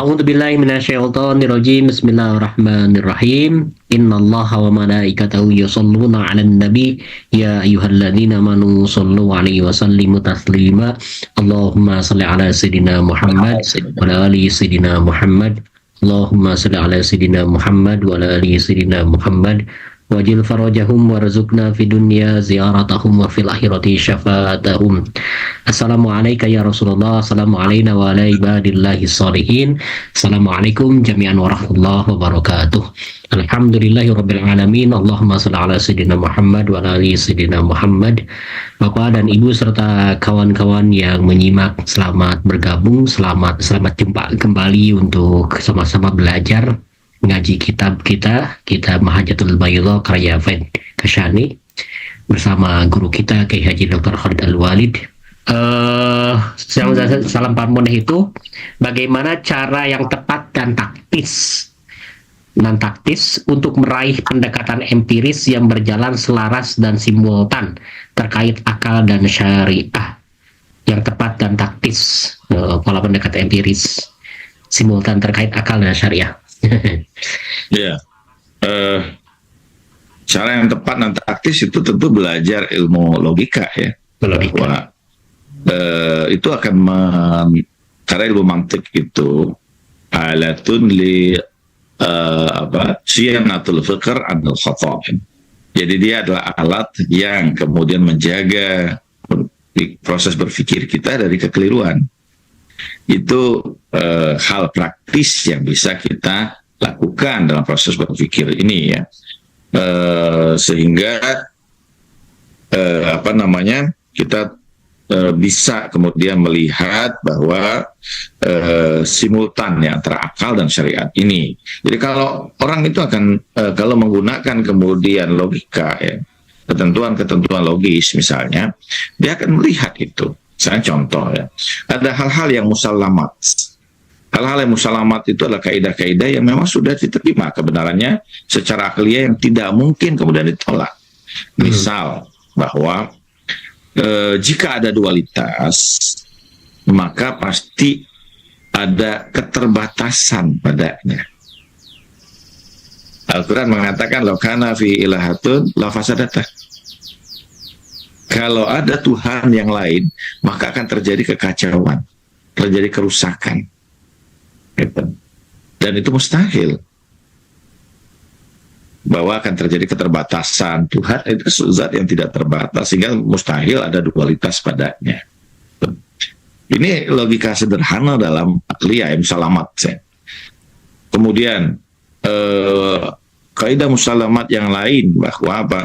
A'udzu billahi minasyaitonir rajim. Bismillahirrahmanirrahim. Innallaha wa malaikatahu yusholluna 'alan nabi ya ayyuhalladzina amanu shallu 'alaihi wa sallimu taslima. Allahumma shalli 'ala sayidina Muhammad wa ala ali sayidina Muhammad. Allahumma shalli 'ala sayidina Muhammad wa ala ali sayidina Muhammad. Wajil farajahum warzuqna fid dunya ziyaratahum wa fil akhirati syafaatahum. Assalamualaikum ya Rasulullah. Assalamualaikum wa ala ibadillahi sholihin. Assalamualaikum jami'an warahmatullahi wabarakatuh. Alhamdulillahirabbil alamin. Allahumma shalli ala sayidina Muhammad wa ala ali sayidina Muhammad. Bapak dan Ibu serta kawan-kawan yang menyimak, selamat bergabung, selamat jumpa kembali untuk sama-sama belajar ngaji kitab kita Mahajatul Bayda karya Faid Kasyani bersama guru kita Kiai Haji Dr. Khalid Al-Walid. Salam parmoneh itu bagaimana cara yang tepat dan taktis untuk meraih pendekatan empiris yang berjalan selaras dan simultan terkait akal dan syariah. Yang tepat dan taktis pola pendekatan empiris simultan terkait akal dan syariah. Ya, cara yang tepat dan taktis itu tentu belajar ilmu logika ya. Bahwa itu akan karena ilmu mantik itu alatun li siyanatul fikr anil khata'. Jadi dia adalah alat yang kemudian menjaga proses berpikir kita dari kekeliruan. Itu hal praktis yang bisa kita lakukan dalam proses berpikir ini ya, sehingga kita bisa kemudian melihat bahwa simultan ya antara akal dan syariat ini. Jadi kalau orang itu akan kalau menggunakan kemudian logika ya, ketentuan-ketentuan logis misalnya, dia akan melihat itu. Saya contoh ya, ada hal-hal yang musallamat. Hal-hal yang musallamat itu adalah kaidah-kaidah yang memang sudah diterima kebenarannya secara akliah yang tidak mungkin kemudian ditolak. Misal bahwa jika ada dualitas, maka pasti ada keterbatasan padanya. Al-Quran mengatakan law kana fi ilahatun la fasadatah. Kalau ada Tuhan yang lain, maka akan terjadi kekacauan, terjadi kerusakan. Dan itu mustahil. Bahwa akan terjadi keterbatasan. Tuhan itu zat yang tidak terbatas, sehingga mustahil ada dualitas padanya. Ini logika sederhana dalam akliyah musalamat. Kemudian, kaidah musalamat yang lain, bahwa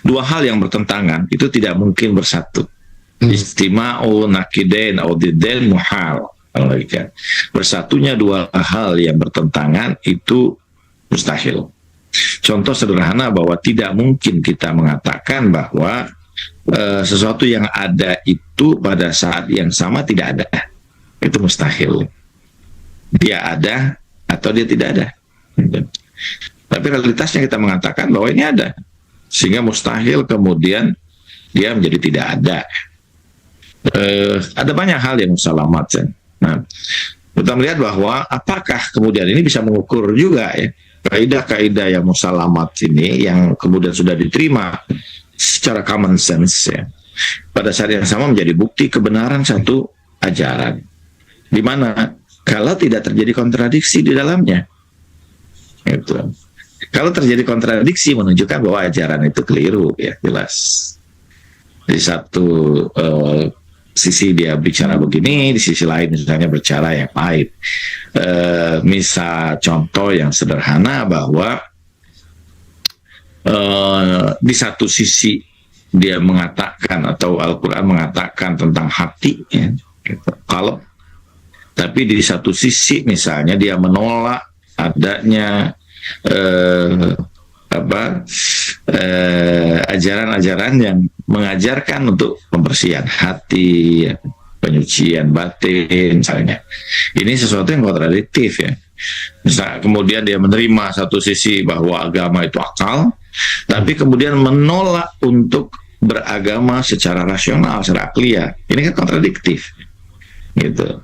dua hal yang bertentangan itu tidak mungkin bersatu. Istima'u nakidain au didain muhal. Bersatunya dua hal yang bertentangan itu mustahil. Contoh sederhana bahwa tidak mungkin kita mengatakan bahwa sesuatu yang ada itu pada saat yang sama tidak ada. Itu mustahil. Dia ada atau dia tidak ada. Tapi realitasnya kita mengatakan bahwa ini ada, sehingga mustahil kemudian dia menjadi tidak ada. Ada banyak hal yang musalamat. Nah, kita melihat bahwa apakah kemudian ini bisa mengukur juga ya kaidah-kaidah yang musalamat ini yang kemudian sudah diterima secara common sense ya, pada saat yang sama menjadi bukti kebenaran satu ajaran, di mana kalau tidak terjadi kontradiksi di dalamnya. Itu. Kalau terjadi kontradiksi menunjukkan bahwa ajaran itu keliru ya, jelas. Di satu sisi dia bicara begini, di sisi lain misalnya bercara yang lain. Misal contoh yang sederhana bahwa di satu sisi dia mengatakan atau Al-Quran mengatakan tentang hati ya, gitu. Kalau tapi di satu sisi misalnya dia menolak adanya ajaran-ajaran yang mengajarkan untuk pembersihan hati, penyucian batin misalnya. Ini sesuatu yang kontradiktif ya. Misal kemudian dia menerima satu sisi bahwa agama itu akal, tapi kemudian menolak untuk beragama secara rasional, secara akliah. Ini kan kontradiktif, gitu.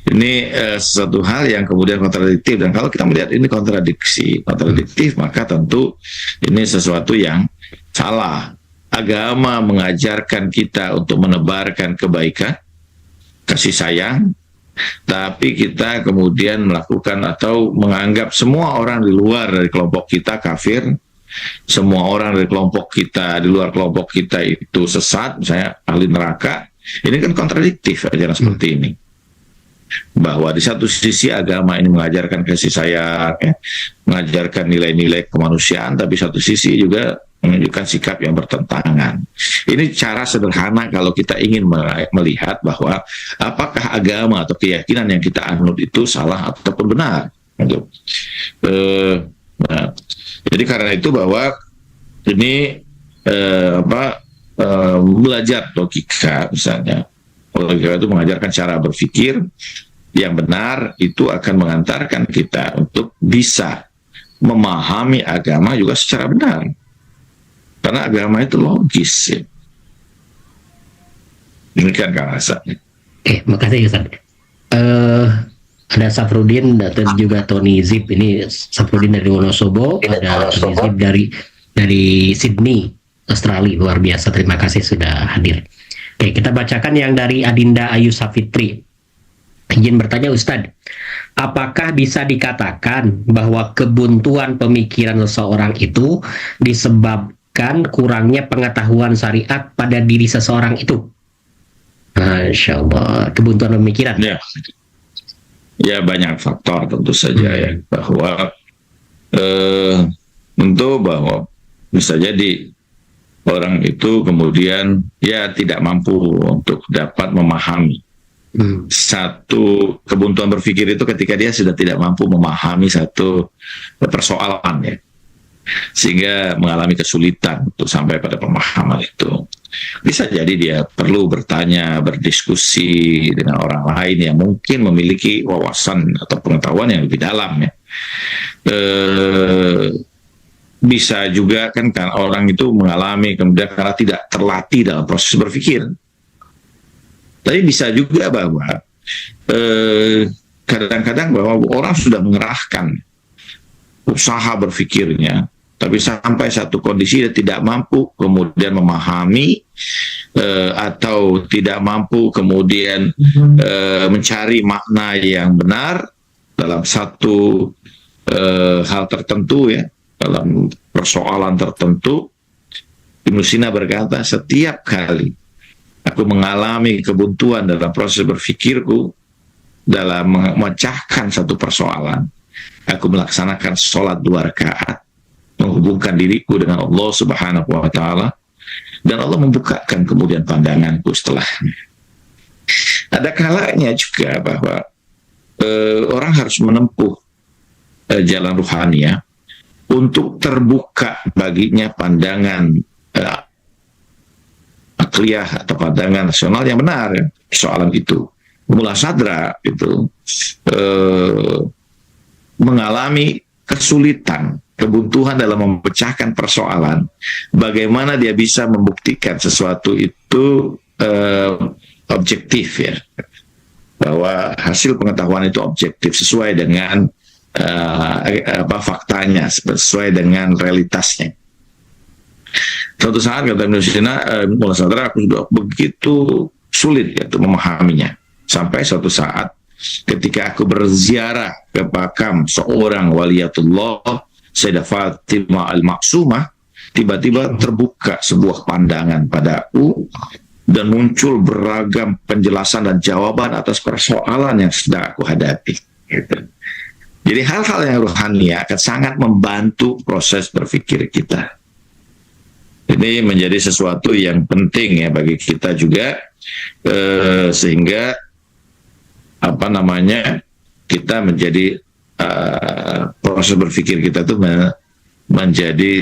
Ini sesuatu hal yang kemudian kontradiktif, dan kalau kita melihat ini kontradiktif, maka tentu ini sesuatu yang salah. Agama mengajarkan kita untuk menebarkan kebaikan, kasih sayang, tapi kita kemudian melakukan atau menganggap semua orang di luar dari kelompok kita kafir, semua orang dari kelompok kita, di luar kelompok kita itu sesat, misalnya ahli neraka. Ini kan kontradiktif ajaran seperti ini. Bahwa di satu sisi agama ini mengajarkan kasih sayang, mengajarkan nilai-nilai kemanusiaan, tapi satu sisi juga menunjukkan sikap yang bertentangan. Ini cara sederhana kalau kita ingin melihat bahwa apakah agama atau keyakinan yang kita anut itu salah ataupun benar. Nah, jadi karena itu bahwa ini belajar logika, misalnya logika itu mengajarkan cara berpikir yang benar, itu akan mengantarkan kita untuk bisa memahami agama juga secara benar. Karena agama itu logis, ya. Demikian Kang Hasan. Makasih Ustaz. Ada Safrudin dan juga Tony Zip. Ini Safrudin dari Wonosobo, ada Tony Zip dari Sydney, Australia. Luar biasa, terima kasih sudah hadir. Kita bacakan yang dari Adinda Ayu Safitri. Izin bertanya Ustadz, apakah bisa dikatakan bahwa kebuntuan pemikiran seseorang itu disebabkan kurangnya pengetahuan syariat pada diri seseorang itu? Masya Allah, kebuntuan pemikiran. Ya banyak faktor tentu saja ya, bahwa tentu bahwa bisa jadi orang itu kemudian ya tidak mampu untuk dapat memahami satu kebuntuan berpikir itu ketika dia sudah tidak mampu memahami satu persoalan, ya, sehingga mengalami kesulitan untuk sampai pada pemahaman itu. Bisa jadi dia perlu bertanya, berdiskusi dengan orang lain yang mungkin memiliki wawasan atau pengetahuan yang lebih dalam, ya. Bisa juga kan orang itu mengalami kemudian karena tidak terlatih dalam proses berpikir. Tapi bisa juga bahwa kadang-kadang bahwa orang sudah mengerahkan usaha berpikirnya, tapi sampai satu kondisi dia tidak mampu kemudian memahami atau tidak mampu kemudian mencari makna yang benar dalam satu hal tertentu, ya, dalam persoalan tertentu. Ibnu Sina berkata, setiap kali aku mengalami kebuntuan dalam proses berpikirku dalam memecahkan satu persoalan, aku melaksanakan sholat 2 rakaat, menghubungkan diriku dengan Allah Subhanahu wa Ta'ala, dan Allah membukakan kemudian pandanganku setelahnya. Ada kalanya juga bahwa orang harus menempuh jalan ruhania untuk terbuka baginya pandangan akliyah atau pandangan rasional yang benar, ya, soalan itu. Mula sadra itu mengalami kesulitan, kebuntuan dalam memecahkan persoalan. Bagaimana dia bisa membuktikan sesuatu itu objektif, ya, bahwa hasil pengetahuan itu objektif sesuai dengan faktanya, sesuai dengan realitasnya. Suatu saat kata Ibnu Sina, mulai sadar aku sudah begitu sulit, ya, untuk memahaminya. Sampai suatu saat ketika aku berziarah ke makam seorang waliyatullah, Sayyidah Fatimah Al-Maksumah, tiba-tiba terbuka sebuah pandangan padaku dan muncul beragam penjelasan dan jawaban atas persoalan yang sedang aku hadapi. Gitu. Jadi hal-hal yang rohani akan sangat membantu proses berpikir kita. Ini menjadi sesuatu yang penting, ya, bagi kita juga, sehingga kita menjadi proses berpikir kita itu menjadi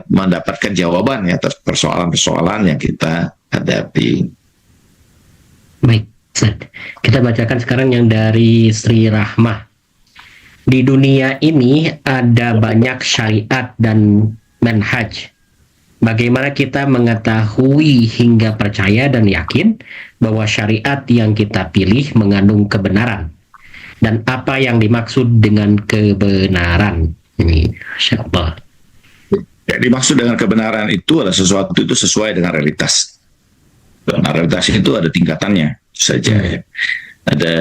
mendapatkan jawaban, ya, atas persoalan-persoalan yang kita hadapi. Baik, Ustaz, kita bacakan sekarang yang dari Sri Rahmah. Di dunia ini ada banyak syariat dan manhaj. Bagaimana kita mengetahui hingga percaya dan yakin bahwa syariat yang kita pilih mengandung kebenaran? Dan apa yang dimaksud dengan kebenaran? Ini, Masya Allah. Ya, dimaksud dengan kebenaran itu adalah sesuatu itu sesuai dengan realitas. Nah, realitas itu ada tingkatannya saja. Ya. Ada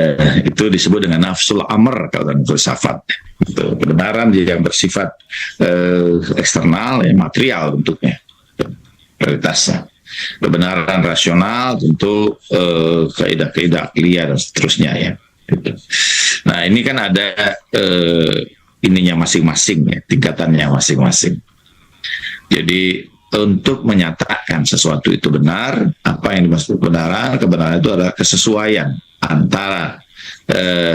itu disebut dengan nafsul amr kalau dalam filsafat. Itu kebenaran yang bersifat eksternal, ya, material bentuknya, realitasnya. Kebenaran rasional tentu kaidah-kaidah akliah dan seterusnya ya. Gitu. Nah ini kan ada ininya masing-masing ya, tingkatannya masing-masing. Jadi untuk menyatakan sesuatu itu benar, apa yang dimaksud kebenaran? Kebenaran itu adalah kesesuaian antara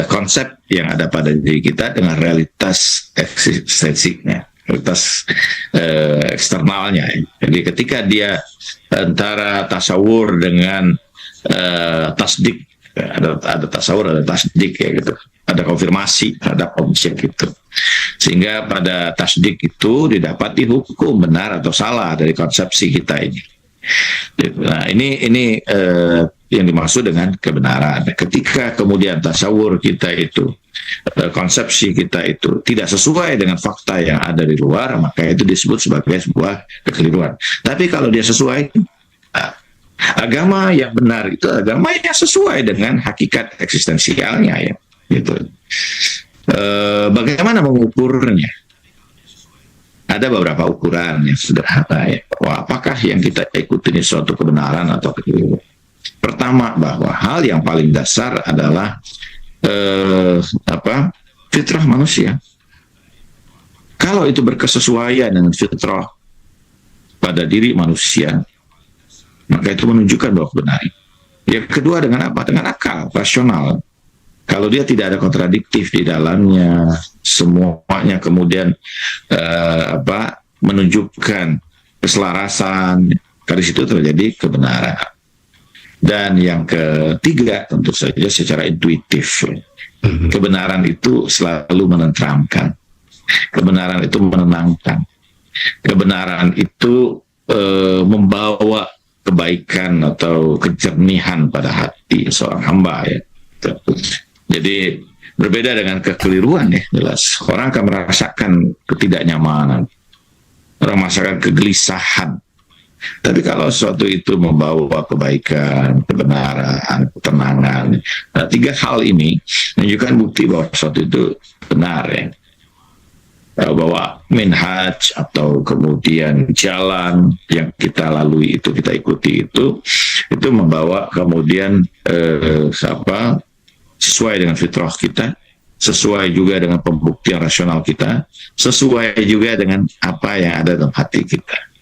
konsep yang ada pada diri kita dengan realitas eksistensinya, realitas eksternalnya. Jadi ketika dia antara tasawur dengan tasdik, ada tasawur, ada tasdik ya gitu, ada konfirmasi terhadap objek itu, sehingga pada tasdik itu didapati hukum benar atau salah dari konsepsi kita ini. Nah ini yang dimaksud dengan kebenaran. Ketika kemudian tasawur kita itu, konsepsi kita itu tidak sesuai dengan fakta yang ada di luar, maka itu disebut sebagai sebuah kekeliruan. Tapi kalau dia sesuai, agama yang benar itu agama yang sesuai dengan hakikat eksistensialnya ya, gitu. Bagaimana mengukurnya? Ada beberapa ukuran yang sederhana ya. Wah, apakah yang kita ikuti ini suatu kebenaran atau kekeliruan? Pertama, bahwa hal yang paling dasar adalah fitrah manusia. Kalau itu berkesesuaian dengan fitrah pada diri manusia, maka itu menunjukkan bahwa benar. Yang kedua dengan apa? Dengan akal, rasional. Kalau dia tidak ada kontradiktif di dalamnya, semuanya kemudian menunjukkan keselarasan, dari situ terjadi kebenaran. Dan yang ketiga tentu saja secara intuitif. Kebenaran itu selalu menenteramkan. Kebenaran itu menenangkan. Kebenaran itu membawa kebaikan atau kejernihan pada hati seorang hamba ya. Jadi berbeda dengan kekeliruan ya, jelas. Orang akan merasakan ketidaknyamanan. Orang merasakan kegelisahan. Tapi kalau sesuatu itu membawa kebaikan, kebenaran, ketenangan, nah, tiga hal ini menunjukkan bukti bahwa sesuatu itu benar ya. Bahwa minhaj atau kemudian jalan yang kita lalui itu, kita ikuti itu membawa kemudian sesuai dengan fitrah kita, sesuai juga dengan pembuktian rasional kita, sesuai juga dengan apa yang ada dalam hati kita.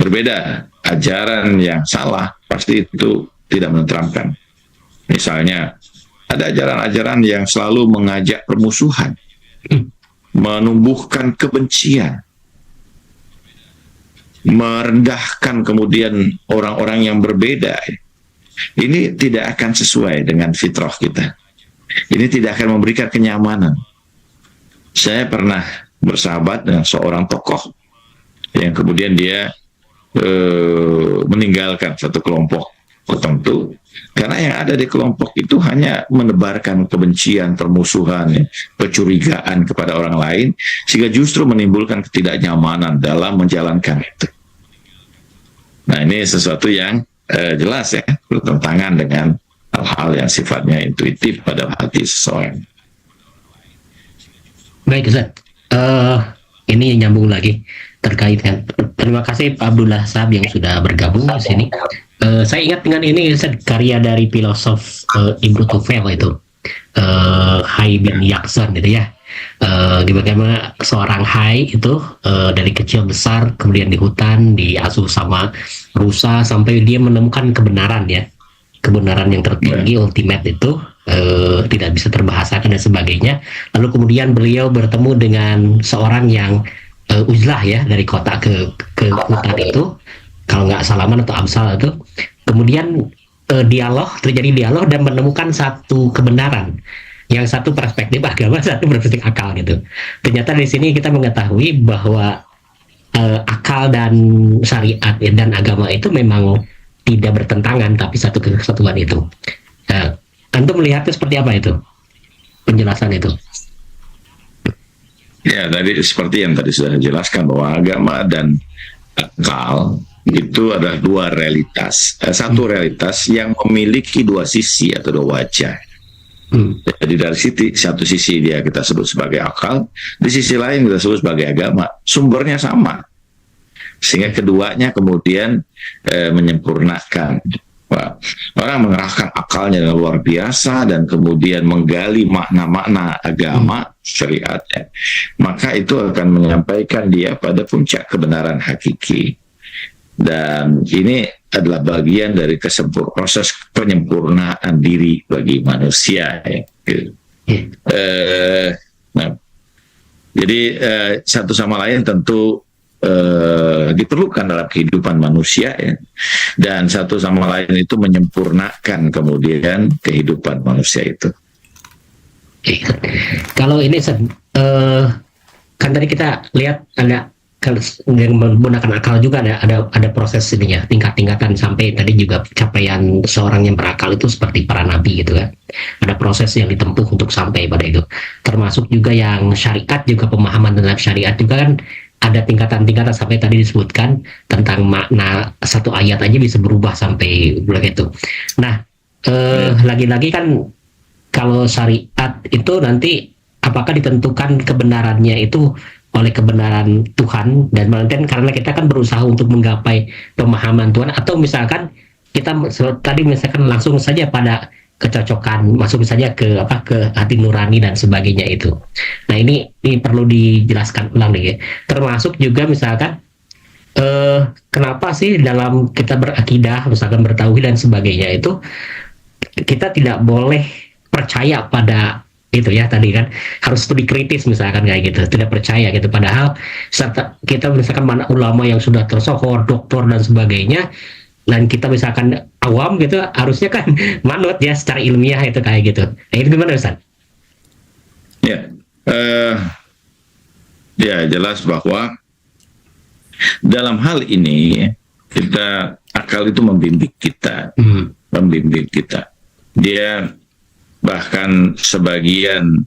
Berbeda, ajaran yang salah pasti itu tidak menenteramkan. Misalnya, ada ajaran-ajaran yang selalu mengajak permusuhan, menumbuhkan kebencian, merendahkan kemudian orang-orang yang berbeda. Ini tidak akan sesuai dengan fitrah kita. Ini tidak akan memberikan kenyamanan. Saya pernah bersahabat dengan seorang tokoh yang kemudian dia meninggalkan satu kelompok tertentu karena yang ada di kelompok itu hanya menebarkan kebencian, permusuhan, kecurigaan kepada orang lain, sehingga justru menimbulkan ketidaknyamanan dalam menjalankan itu. Nah ini sesuatu yang jelas ya, bertentangan dengan hal-hal yang sifatnya intuitif pada hati seseorang. Baik Ustaz, ini nyambung lagi terkait kan. Terima kasih Pak Abdullah Sahab yang sudah bergabung di sini. Saya ingat dengan ini Ustaz, karya dari filosof Ibnu Tufel itu, Hai bin Yakson gitu ya. Bagaimana seorang Hai itu dari kecil besar, kemudian di hutan, diasuh sama rusa sampai dia menemukan kebenaran ya. Kebenaran yang tertinggi, ultimate itu tidak bisa terbahasakan dan sebagainya. Lalu kemudian beliau bertemu dengan seorang yang uzlah ya, dari kota ke hutan itu, kalau nggak Salaman atau Amsal itu. Kemudian terjadi dialog dan menemukan satu kebenaran. Yang satu perspektif agama, satu perspektif akal gitu. Ternyata di sini kita mengetahui bahwa akal dan syariat dan agama itu memang tidak bertentangan, tapi satu kesatuan itu. Antum melihatnya seperti apa itu? Penjelasan itu. Ya, tadi seperti yang tadi sudah dijelaskan bahwa agama dan akal itu adalah dua realitas. Satu realitas yang memiliki dua sisi atau dua wajah. Jadi dari satu sisi dia kita sebut sebagai akal, di sisi lain kita sebut sebagai agama. Sumbernya sama, sehingga keduanya kemudian menyempurnakan. Wah, orang mengerahkan akalnya dengan luar biasa dan kemudian menggali makna-makna agama syariatnya, maka itu akan menyampaikan dia pada puncak kebenaran hakiki. Dan ini adalah bagian dari proses penyempurnaan diri bagi manusia. Ya. Nah, jadi satu sama lain tentu diperlukan dalam kehidupan manusia, ya. Dan satu sama lain itu menyempurnakan kemudian kehidupan manusia itu. Kalau ini kan tadi kita lihat ada yang menggunakan akal juga ada proses ininya, tingkat-tingkatan sampai tadi juga capaian seorang yang berakal itu seperti para nabi gitu kan. Ada proses yang ditempuh untuk sampai pada itu. Termasuk juga yang syariat, juga pemahaman tentang syariat juga kan ada tingkatan-tingkatan sampai tadi disebutkan tentang makna satu ayat aja bisa berubah sampai begitu. Nah, lagi-lagi kan kalau syariat itu nanti apakah ditentukan kebenarannya itu oleh kebenaran Tuhan, dan melainkan karena kita kan berusaha untuk menggapai pemahaman Tuhan, atau misalkan kita tadi misalkan langsung saja pada kecocokan, masuk saja ke hati nurani dan sebagainya itu. Nah ini perlu dijelaskan ulang nih ya. Termasuk juga misalkan kenapa sih dalam kita berakidah, misalkan bertauhid dan sebagainya itu kita tidak boleh percaya pada itu ya, tadi kan harus studi kritis misalkan kayak gitu, tidak percaya gitu, padahal kita misalkan mana ulama yang sudah tersohor, doktor dan sebagainya, dan kita misalkan awam gitu, harusnya kan manut ya secara ilmiah itu kayak gitu. Nah itu gimana Ustaz? Ya, ya jelas bahwa dalam hal ini kita akal itu membimbing kita, Dia bahkan sebagian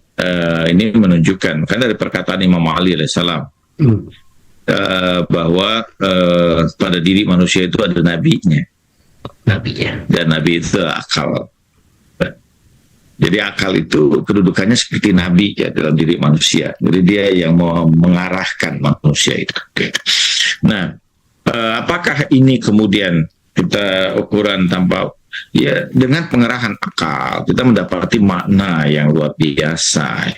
ini menunjukkan kan dari perkataan Imam Ali alaihissalam bahwa pada diri manusia itu ada nabinya, dan nabi itu akal. Jadi akal itu kedudukannya seperti nabi ya dalam diri manusia. Jadi dia yang mau mengarahkan manusia itu. Nah, apakah ini kemudian kita ukuran tanpa ya dengan pengerahan akal kita mendapati makna yang luar biasa.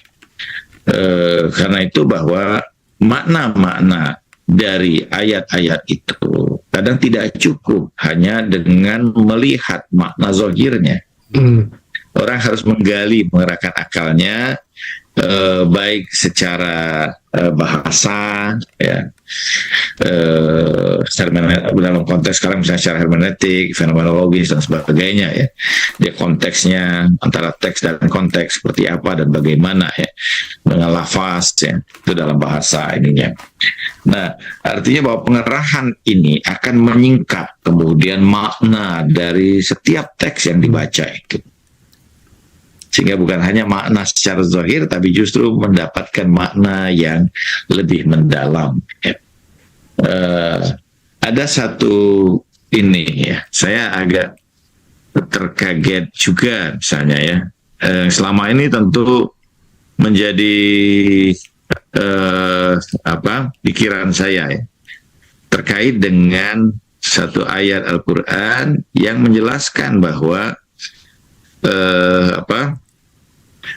Karena itu bahwa makna-makna dari ayat-ayat itu kadang tidak cukup hanya dengan melihat makna zahirnya. Orang harus menggali, mengerahkan akalnya, baik secara bahasa, ya, dalam konteks sekarang misalnya secara hermeneutik, fenomenologis dan sebagainya, ya. Dia konteksnya antara teks dan konteks seperti apa dan bagaimana, ya, dengan lafaz, ya, itu dalam bahasa ininya. Nah, artinya bahwa pengerahan ini akan menyingkap kemudian makna dari setiap teks yang dibaca itu. Sehingga bukan hanya makna secara zahir, tapi justru mendapatkan makna yang lebih mendalam. Ada satu ini ya, saya agak terkaget juga misalnya ya. Selama ini tentu menjadi pikiran saya ya, terkait dengan satu ayat Al-Quran yang menjelaskan bahwa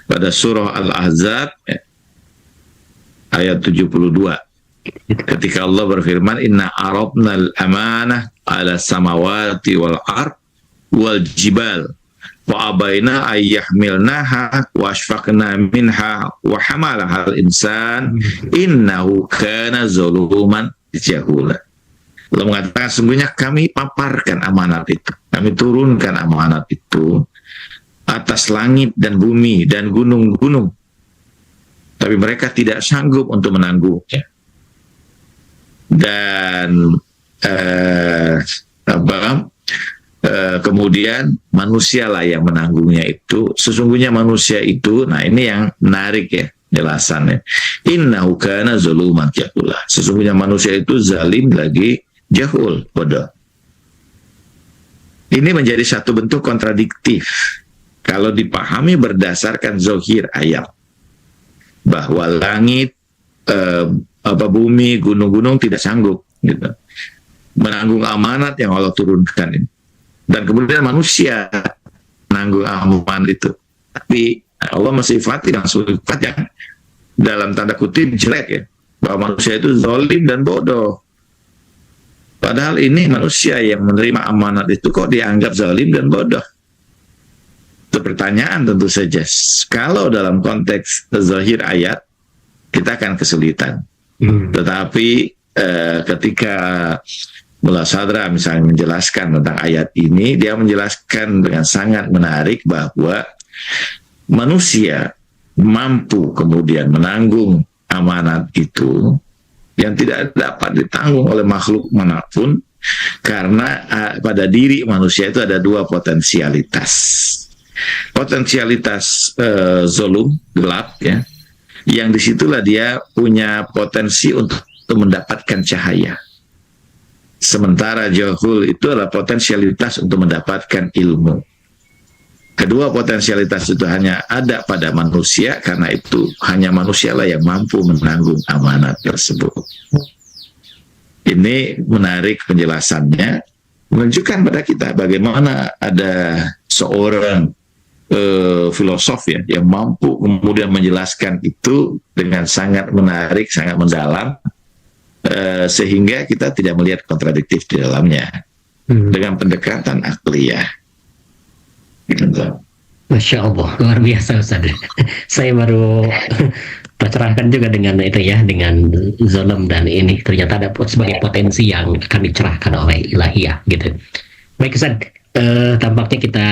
pada surah Al-Ahzab ayat 72 ketika Allah berfirman inna aradna al-amanah ala samawati wal ard wal jibal wa abaina ayyahmilnaha wa ashfaqna minha wa hamalaha al-insan innahu kana zaluman jahula. Allah mengatakan sungguhnya kami paparkan amanat itu, kami turunkan amanat itu atas langit dan bumi dan gunung-gunung, tapi mereka tidak sanggup untuk menanggungnya. Dan kemudian manusialah yang menanggungnya itu. Sesungguhnya manusia itu, nah ini yang menarik ya jelasannya. Innahu kana zaluman jahula. Sesungguhnya manusia itu zalim lagi jahul, bodoh. Ini menjadi satu bentuk kontradiktif kalau dipahami berdasarkan zahir ayat, bahwa langit, bumi, gunung-gunung tidak sanggup gitu menanggung amanat yang Allah turunkan ini. Dan kemudian manusia menanggung amanat itu. Tapi Allah mensifati dengan sifat yang dalam tanda kutip jelek ya, bahwa manusia itu zalim dan bodoh. Padahal ini manusia yang menerima amanat itu kok dianggap zalim dan bodoh. Itu pertanyaan tentu saja. Kalau dalam konteks zahir ayat, kita akan kesulitan. Tetapi ketika Mullah Sadra misalnya menjelaskan tentang ayat ini, dia menjelaskan dengan sangat menarik bahwa manusia mampu kemudian menanggung amanat itu yang tidak dapat ditanggung oleh makhluk manapun, karena pada diri manusia itu ada dua potensialitas. Potensialitas zolum, gelap ya, yang disitulah dia punya potensi untuk mendapatkan cahaya. Sementara jahul itu adalah potensialitas untuk mendapatkan ilmu. Kedua potensialitas itu hanya ada pada manusia, karena itu hanya manusialah yang mampu menanggung amanat tersebut. Ini menarik penjelasannya, menunjukkan pada kita bagaimana ada seorang filosof ya, yang mampu kemudian menjelaskan itu dengan sangat menarik, sangat mendalam, sehingga kita tidak melihat kontradiktif di dalamnya dengan pendekatan akliyah. Masya Allah, luar biasa Ustaz. Saya baru tercerahkan juga dengan itu ya, dengan zalim dan ini ternyata ada sebagai potensi yang akan dicerahkan oleh ilahiyah gitu. Baik Ustaz, tampaknya kita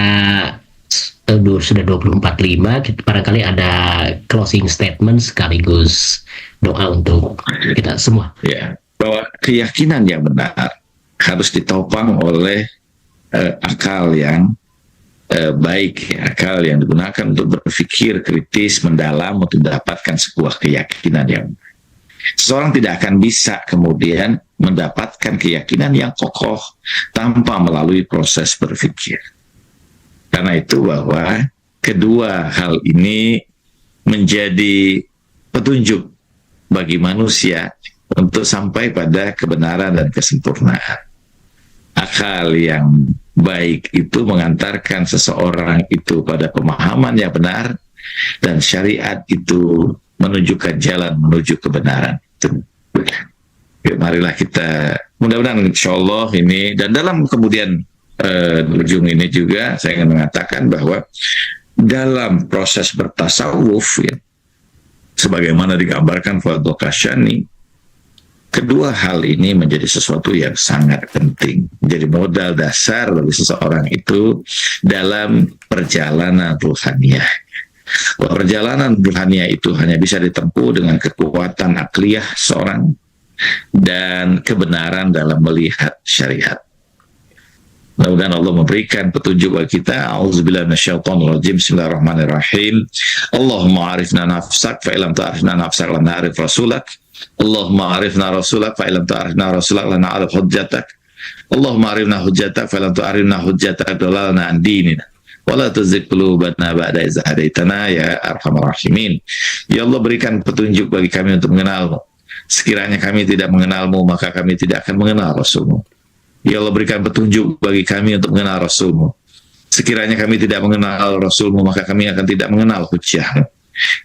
sudah 24.5, barangkali ada closing statement sekaligus doa untuk kita semua. Ya, bahwa keyakinan yang benar harus ditopang oleh akal yang baik, akal yang digunakan untuk berpikir kritis, mendalam, untuk mendapatkan sebuah keyakinan yang seseorang tidak akan bisa kemudian mendapatkan keyakinan yang kokoh tanpa melalui proses berpikir. Karena itu bahwa kedua hal ini menjadi petunjuk bagi manusia untuk sampai pada kebenaran dan kesempurnaan. Akal yang baik itu mengantarkan seseorang itu pada pemahaman yang benar, dan syariat itu menunjukkan jalan menuju kebenaran. Marilah kita mudah-mudahan insyaallah ini, dan dalam kemudian ujung ini juga saya ingin mengatakan bahwa dalam proses bertasawuf ya, sebagaimana digambarkan Fadl Kashani, kedua hal ini menjadi sesuatu yang sangat penting, menjadi modal dasar bagi seseorang itu dalam perjalanan ruhaniyah. Perjalanan ruhaniyah itu hanya bisa ditempuh dengan kekuatan akliyah seorang dan kebenaran dalam melihat syariat. Mudah-mudahan Allah memberikan petunjuk bagi kita. A'udzubillahi minasyaitonirrajim. Bismillahirrahmanirrahim. Allahumma arifna nafsak fa illam ta'rifna nafsak la na'rif rasulak. Allahumma arifna rasulak fa illam ta'rifna rasulak la na'rif hujjatak. Allahumma arifna hujjatak fa illam ta'rifna hujjatak dalalna an dinina. Wa la tuzigh qulubana ba'da idh hadaitana ya arhamar rahimin. Ya Allah, berikan petunjuk bagi kami untuk mengenal-Mu. Sekiranya kami tidak mengenal-Mu, maka kami tidak akan mengenal Rasul-Mu. Ya Allah, berikan petunjuk bagi kami untuk mengenal Rasul-Mu. Sekiranya kami tidak mengenal Rasul-Mu, maka kami akan tidak mengenal hujjah-Mu.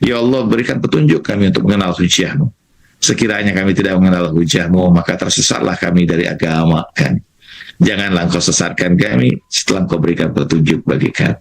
Ya Allah, berikan petunjuk kami untuk mengenal hujjah-Mu. Sekiranya kami tidak mengenal hujjah-Mu, maka tersesatlah kami dari agama kami. Janganlah Engkau sesatkan kami setelah Engkau berikan petunjuk bagi kami.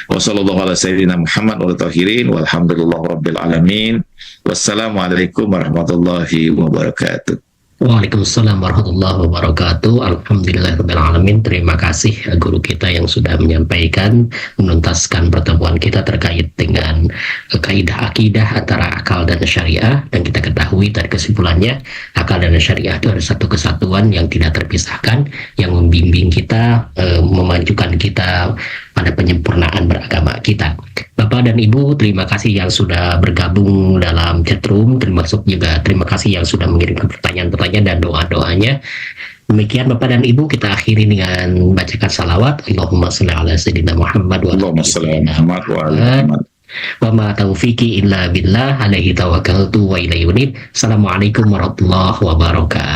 Wassallallahu ala sayyidina Muhammad wa tahirin walhamdulillah rabbil alamin. Wassalamualaikum warahmatullahi wabarakatuh. Waalaikumsalam warahmatullahi wabarakatuh. Alhamdulillahirrahmanirrahim. Terima kasih guru kita yang sudah menyampaikan, menuntaskan pertemuan kita terkait dengan kaidah akidah antara akal dan syariah. Dan kita ketahui dari kesimpulannya, akal dan syariah itu ada satu kesatuan yang tidak terpisahkan, yang membimbing kita, memajukan kita pada penyempurnaan beragama kita. Bapak dan Ibu, terima kasih yang sudah bergabung dalam chatroom, termasuk juga terima kasih yang sudah mengirimkan pertanyaan-pertanyaan dan doa-doanya. Demikian Bapak dan Ibu, kita akhiri dengan bacakan salawat. Allahumma shalli ala sayyidina Muhammad wa Allahumma shalli ala Muhammad wa ala Muhammad. wa ma taufiqi illa billah alaihi tawakkaltu wa ilaihi unib. Assalamualaikum warahmatullahi wabarakatuh.